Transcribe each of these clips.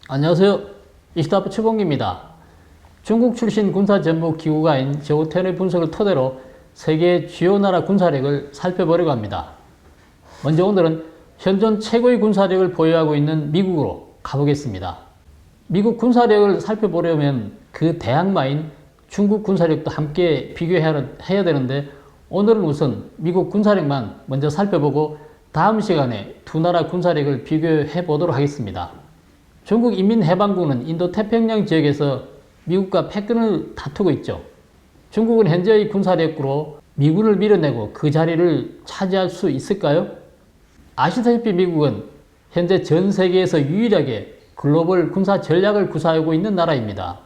안녕하세요. 이스타프 최봉기입니다. 중국 출신 군사 전문 기구가인 저우텐의 분석을 토대로 세계 주요 나라 군사력을 살펴보려고 합니다. 먼저 오늘은 현존 최고의 군사력을 보유하고 있는 미국으로 가보겠습니다. 미국 군사력을 살펴보려면 그 대항마인 중국 군사력도 함께 비교해야 되는데, 오늘은 우선 미국 군사력만 먼저 살펴보고 다음 시간에 두 나라 군사력을 비교해 보도록 하겠습니다. 중국 인민해방군은 인도태평양 지역에서 미국과 패권을 다투고 있죠. 중국은 현재의 군사력으로 미군을 밀어내고 그 자리를 차지할 수 있을까요? 아시다시피 미국은 현재 전 세계에서 유일하게 글로벌 군사 전략을 구사하고 있는 나라입니다.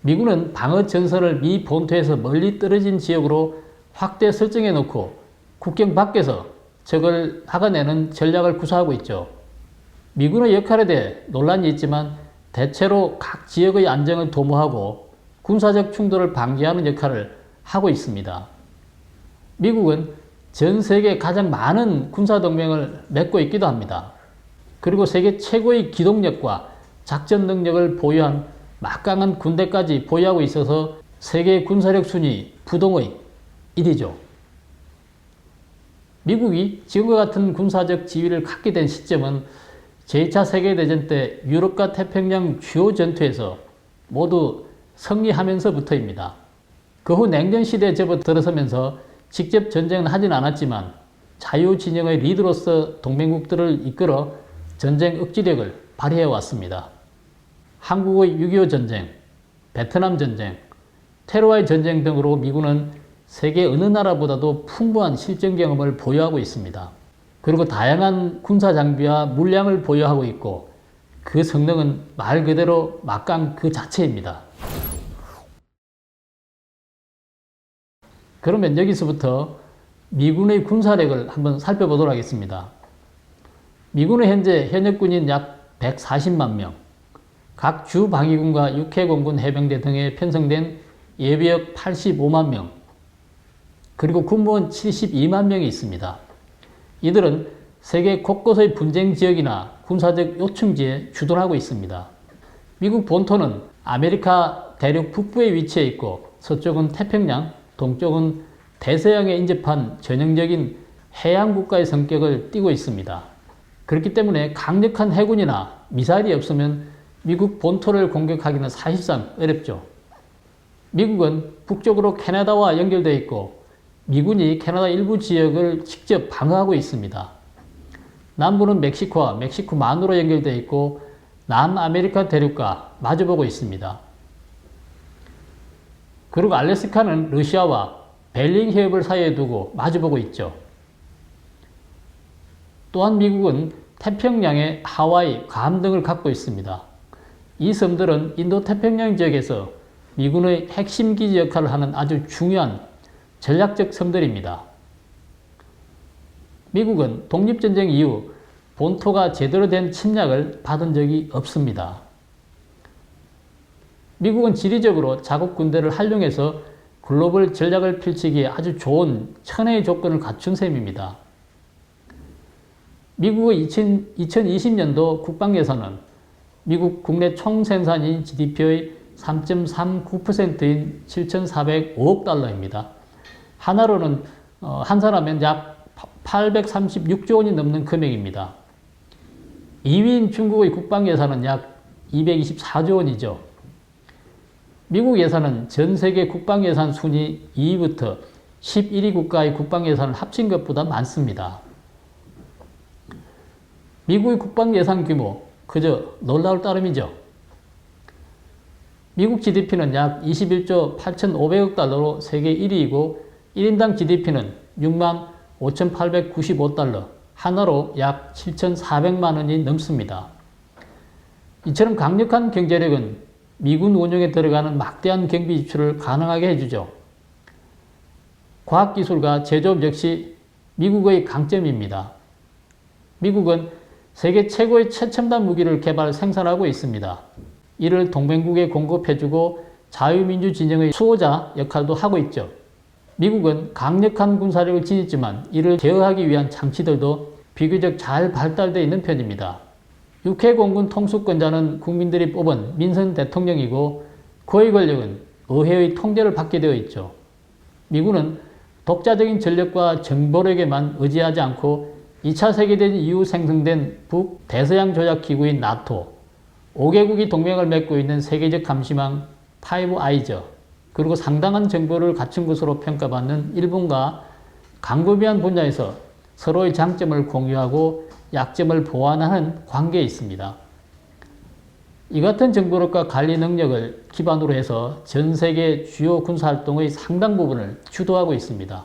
미군은 방어 전선을 미 본토에서 멀리 떨어진 지역으로 확대 설정해 놓고 국경 밖에서 적을 막아내는 전략을 구사하고 있죠. 미군의 역할에 대해 논란이 있지만 대체로 각 지역의 안정을 도모하고 군사적 충돌을 방지하는 역할을 하고 있습니다. 미국은 전 세계 가장 많은 군사동맹을 맺고 있기도 합니다. 그리고 세계 최고의 기동력과 작전 능력을 보유한 막강한 군대까지 보유하고 있어서 세계 군사력 순위 부동의 1위죠. 미국이 지금과 같은 군사적 지위를 갖게 된 시점은 제2차 세계대전 때 유럽과 태평양 주요 전투에서 모두 승리하면서부터입니다. 그 후 냉전시대에 접어들어서면서 직접 전쟁은 하진 않았지만 자유진영의 리더로서 동맹국들을 이끌어 전쟁 억지력을 발휘해 왔습니다. 한국의 6.25 전쟁, 베트남 전쟁, 테러와의 전쟁 등으로 미군은 세계 어느 나라보다도 풍부한 실전 경험을 보유하고 있습니다. 그리고 다양한 군사 장비와 물량을 보유하고 있고 그 성능은 말 그대로 막강 그 자체입니다. 그러면 여기서부터 미군의 군사력을 한번 살펴보도록 하겠습니다. 미군은 현재 현역군인 약 140만 명, 각 주 방위군과 육해공군 해병대 등에 편성된 예비역 85만 명, 그리고 군무원 72만 명이 있습니다. 이들은 세계 곳곳의 분쟁 지역이나 군사적 요충지에 주둔하고 있습니다. 미국 본토는 아메리카 대륙 북부에 위치해 있고 서쪽은 태평양, 동쪽은 대서양에 인접한 전형적인 해양국가의 성격을 띠고 있습니다. 그렇기 때문에 강력한 해군이나 미사일이 없으면 미국 본토를 공격하기는 사실상 어렵죠. 미국은 북쪽으로 캐나다와 연결되어 있고 미군이 캐나다 일부 지역을 직접 방어하고 있습니다. 남부는 멕시코와 멕시코만으로 연결되어 있고 남아메리카 대륙과 마주보고 있습니다. 그리고 알래스카는 러시아와 벨링 해협을 사이에 두고 마주보고 있죠. 또한 미국은 태평양에 하와이, 괌 등을 갖고 있습니다. 이 섬들은 인도태평양 지역에서 미군의 핵심 기지 역할을 하는 아주 중요한 전략적 섬들입니다. 미국은 독립전쟁 이후 본토가 제대로 된 침략을 받은 적이 없습니다. 미국은 지리적으로 자국 군대를 활용해서 글로벌 전략을 펼치기에 아주 좋은 천혜의 조건을 갖춘 셈입니다. 미국의 2020년도 국방예산은 미국 국내 총생산인 GDP의 3.39%인 7,405억 달러입니다. 하나로는 환산하면 약 836조 원이 넘는 금액입니다. 2위인 중국의 국방 예산은 약 224조 원이죠. 미국 예산은 전 세계 국방 예산 순위 2위부터 11위 국가의 국방 예산을 합친 것보다 많습니다. 미국의 국방 예산 규모 그저 놀라울 따름이죠. 미국 GDP는 약 21조 8,500억 달러로 세계 1위이고 1인당 GDP는 6만 5,895달러, 하나로 약 7,400만 원이 넘습니다. 이처럼 강력한 경제력은 미군 운용에 들어가는 막대한 경비 지출을 가능하게 해주죠. 과학기술과 제조업 역시 미국의 강점입니다. 미국은 세계 최고의 최첨단 무기를 개발 생산하고 있습니다. 이를 동맹국에 공급해주고 자유민주 진영의 수호자 역할도 하고 있죠. 미국은 강력한 군사력을 지녔지만 이를 제어하기 위한 장치들도 비교적 잘 발달되어 있는 편입니다. 육해공군 통수권자는 국민들이 뽑은 민선 대통령이고 그의 권력은 의회의 통제를 받게 되어 있죠. 미군은 독자적인 전력과 정보력에만 의지하지 않고 2차 세계대전 이후 생성된 북대서양 조약기구인 나토, 5개국이 동맹을 맺고 있는 세계적 감시망 파이브 아이즈, 그리고 상당한 정보를 갖춘 것으로 평가받는 일본과 강구비한 분야에서 서로의 장점을 공유하고 약점을 보완하는 관계에 있습니다. 이 같은 정보력과 관리 능력을 기반으로 해서 전 세계 주요 군사활동의 상당 부분을 주도하고 있습니다.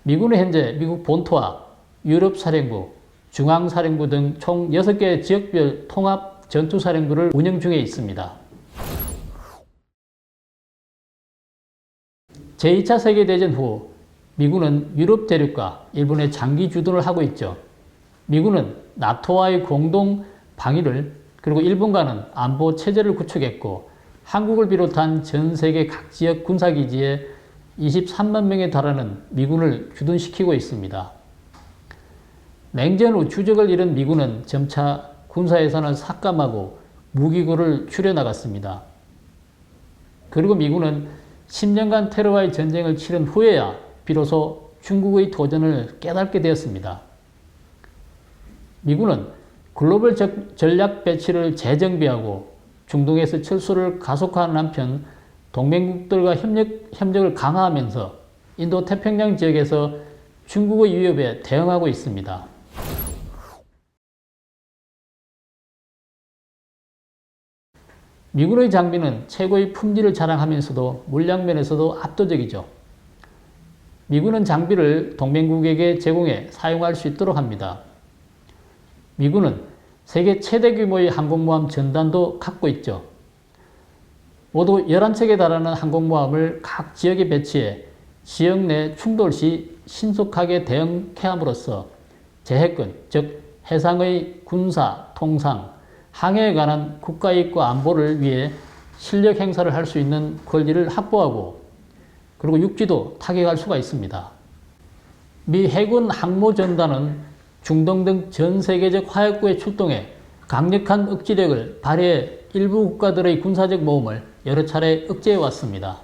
미군은 현재 미국 본토와 유럽사령부, 중앙사령부 등 총 6개 지역별 통합 전투사령부를 운영 중에 있습니다. 제2차 세계대전 후 미군은 유럽 대륙과 일본에 장기 주둔을 하고 있죠. 미군은 나토와의 공동 방위를 그리고 일본과는 안보 체제를 구축했고 한국을 비롯한 전 세계 각 지역 군사기지에 23만 명에 달하는 미군을 주둔시키고 있습니다. 냉전 후 주적을 잃은 미군은 점차 군사 예산을 삭감하고 무기고를 줄여나갔습니다. 그리고 미군은 10년간 테러와의 전쟁을 치른 후에야 비로소 중국의 도전을 깨닫게 되었습니다. 미군은 글로벌 전략 배치를 재정비하고 중동에서 철수를 가속화하는 한편 동맹국들과 협력을 강화하면서 인도 태평양 지역에서 중국의 위협에 대응하고 있습니다. 미군의 장비는 최고의 품질을 자랑하면서도 물량면에서도 압도적이죠. 미군은 장비를 동맹국에게 제공해 사용할 수 있도록 합니다. 미군은 세계 최대 규모의 항공모함 전단도 갖고 있죠. 모두 11척에 달하는 항공모함을 각 지역에 배치해 지역 내 충돌 시 신속하게 대응케 함으로써 제해권, 즉 해상의 군사, 통상, 항해에 관한 국가이익과 안보를 위해 실력 행사를 할 수 있는 권리를 확보하고 그리고 육지도 타격할 수가 있습니다. 미 해군 항모전단은 중동 등 전 세계적 화약구에 출동해 강력한 억지력을 발휘해 일부 국가들의 군사적 모험을 여러 차례 억제해 왔습니다.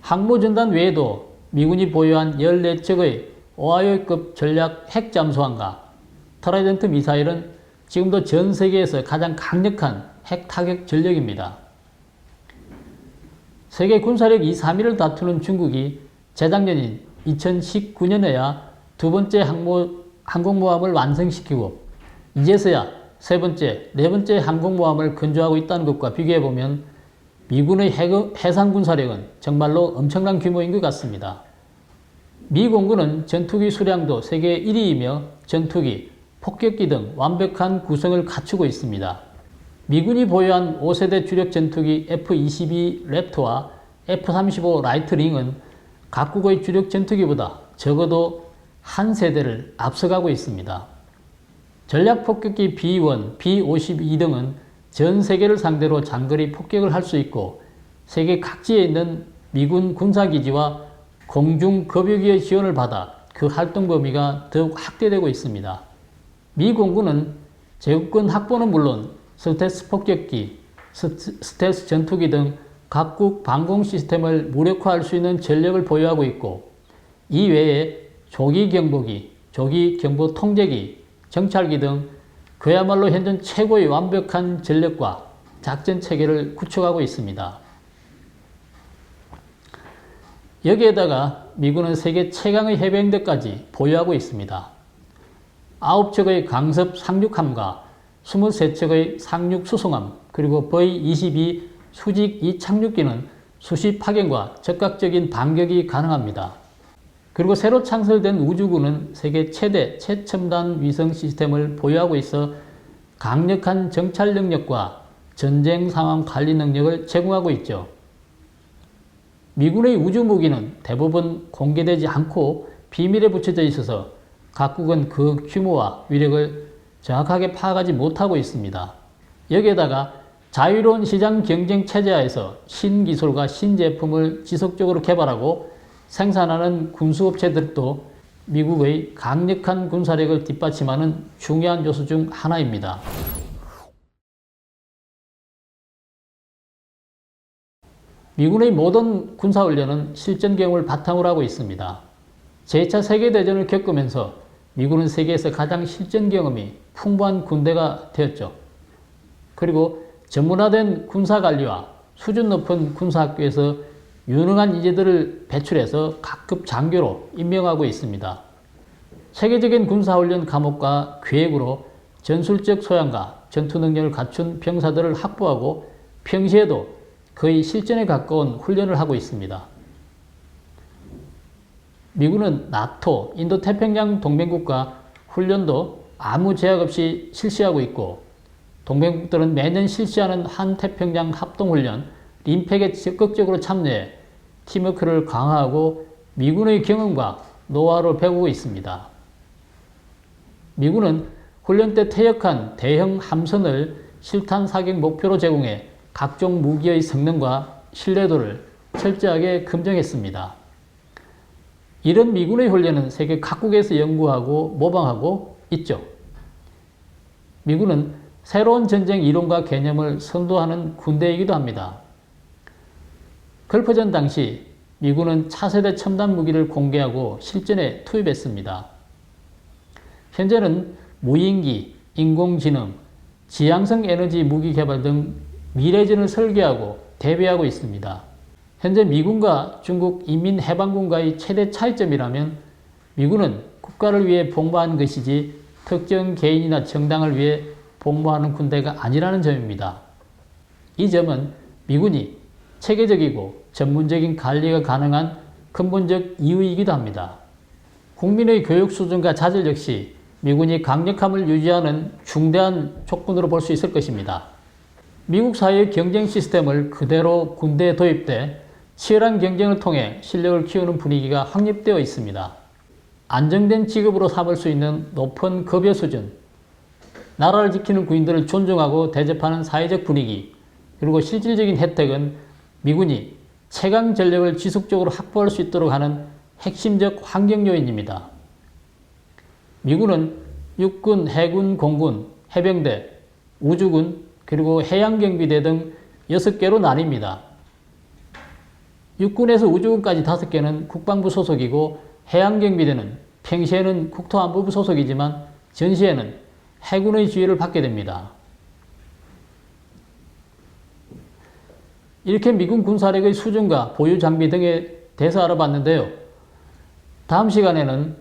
항모전단 외에도 미군이 보유한 14척의 오하이오급 전략 핵잠수함과 트라이던트 미사일은 지금도 전 세계에서 가장 강력한 핵 타격 전력입니다. 세계 군사력 2, 3위를 다투는 중국이 재작년인 2019년에야 두 번째 항공모함을 완성시키고 이제서야 세 번째, 네 번째 항공모함을 건조하고 있다는 것과 비교해보면 미군의 해상 군사력은 정말로 엄청난 규모인 것 같습니다. 미 공군은 전투기 수량도 세계 1위이며 전투기, 폭격기 등 완벽한 구성을 갖추고 있습니다. 미군이 보유한 5세대 주력 전투기 F-22 랩터와 F-35 라이트닝은 각국의 주력 전투기보다 적어도 한 세대를 앞서가고 있습니다. 전략폭격기 B-1, B-52 등은 전 세계를 상대로 장거리 폭격을 할 수 있고 세계 각지에 있는 미군 군사기지와 공중급유기의 지원을 받아 그 활동 범위가 더욱 확대되고 있습니다. 미 공군은 제국권 확보는 물론 스텔스 폭격기, 스텔스 전투기 등 각국 방공 시스템을 무력화할 수 있는 전력을 보유하고 있고 이 외에 조기 경보기, 조기 경보 통제기, 정찰기 등 그야말로 현존 최고의 완벽한 전력과 작전 체계를 구축하고 있습니다. 여기에다가 미군은 세계 최강의 해병대까지 보유하고 있습니다. 9척의 강습 상륙함과 23척의 상륙 수송함 그리고 V-22 수직 이착륙기는 수시 파견과 적극적인 반격이 가능합니다. 그리고 새로 창설된 우주군은 세계 최대 최첨단 위성 시스템을 보유하고 있어 강력한 정찰 능력과 전쟁 상황 관리 능력을 제공하고 있죠. 미군의 우주 무기는 대부분 공개되지 않고 비밀에 붙여져 있어서 각국은 그 규모와 위력을 정확하게 파악하지 못하고 있습니다. 여기에다가 자유로운 시장 경쟁 체제하에서 신기술과 신제품을 지속적으로 개발하고 생산하는 군수업체들도 미국의 강력한 군사력을 뒷받침하는 중요한 요소 중 하나입니다. 미군의 모든 군사훈련은 실전 경험을 바탕으로 하고 있습니다. 제2차 세계대전을 겪으면서 미군은 세계에서 가장 실전 경험이 풍부한 군대가 되었죠. 그리고 전문화된 군사관리와 수준 높은 군사학교에서 유능한 인재들을 배출해서 각급 장교로 임명하고 있습니다. 세계적인 군사훈련 과목과 계획으로 전술적 소양과 전투 능력을 갖춘 병사들을 확보하고 평시에도 거의 실전에 가까운 훈련을 하고 있습니다. 미군은 나토, 인도태평양 동맹국과 훈련도 아무 제약 없이 실시하고 있고 동맹국들은 매년 실시하는 한태평양 합동훈련, 림팩에 적극적으로 참여해 팀워크를 강화하고 미군의 경험과 노하우를 배우고 있습니다. 미군은 훈련 때 퇴역한 대형 함선을 실탄 사격 목표로 제공해 각종 무기의 성능과 신뢰도를 철저하게 검증했습니다. 이런 미군의 훈련은 세계 각국에서 연구하고 모방하고 있죠. 미군은 새로운 전쟁 이론과 개념을 선도하는 군대이기도 합니다. 걸프전 당시 미군은 차세대 첨단 무기를 공개하고 실전에 투입했습니다. 현재는 무인기, 인공지능, 지향성 에너지 무기 개발 등 미래전을 설계하고 대비하고 있습니다. 현재 미군과 중국 인민해방군과의 최대 차이점이라면 미군은 국가를 위해 복무하는 것이지 특정 개인이나 정당을 위해 복무하는 군대가 아니라는 점입니다. 이 점은 미군이 체계적이고 전문적인 관리가 가능한 근본적 이유이기도 합니다. 국민의 교육 수준과 자질 역시 미군이 강력함을 유지하는 중대한 조건으로 볼 수 있을 것입니다. 미국 사회의 경쟁 시스템을 그대로 군대에 도입돼 치열한 경쟁을 통해 실력을 키우는 분위기가 확립되어 있습니다. 안정된 직업으로 삼을 수 있는 높은 급여 수준, 나라를 지키는 군인들을 존중하고 대접하는 사회적 분위기, 그리고 실질적인 혜택은 미군이 최강 전력을 지속적으로 확보할 수 있도록 하는 핵심적 환경 요인입니다. 미군은 육군, 해군, 공군, 해병대, 우주군, 그리고 해양경비대 등 6개로 나뉩니다. 육군에서 우주군까지 5개는 국방부 소속이고 해양경비대는 평시에는 국토안보부 소속이지만 전시에는 해군의 지휘를 받게 됩니다. 이렇게 미군 군사력의 수준과 보유 장비 등에 대해서 알아봤는데요. 다음 시간에는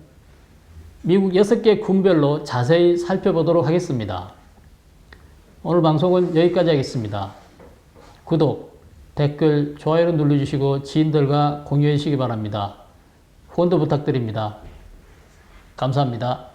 미국 6개 군별로 자세히 살펴보도록 하겠습니다. 오늘 방송은 여기까지 하겠습니다. 구독, 댓글, 좋아요를 눌러주시고 지인들과 공유해 주시기 바랍니다. 후원도 부탁드립니다. 감사합니다.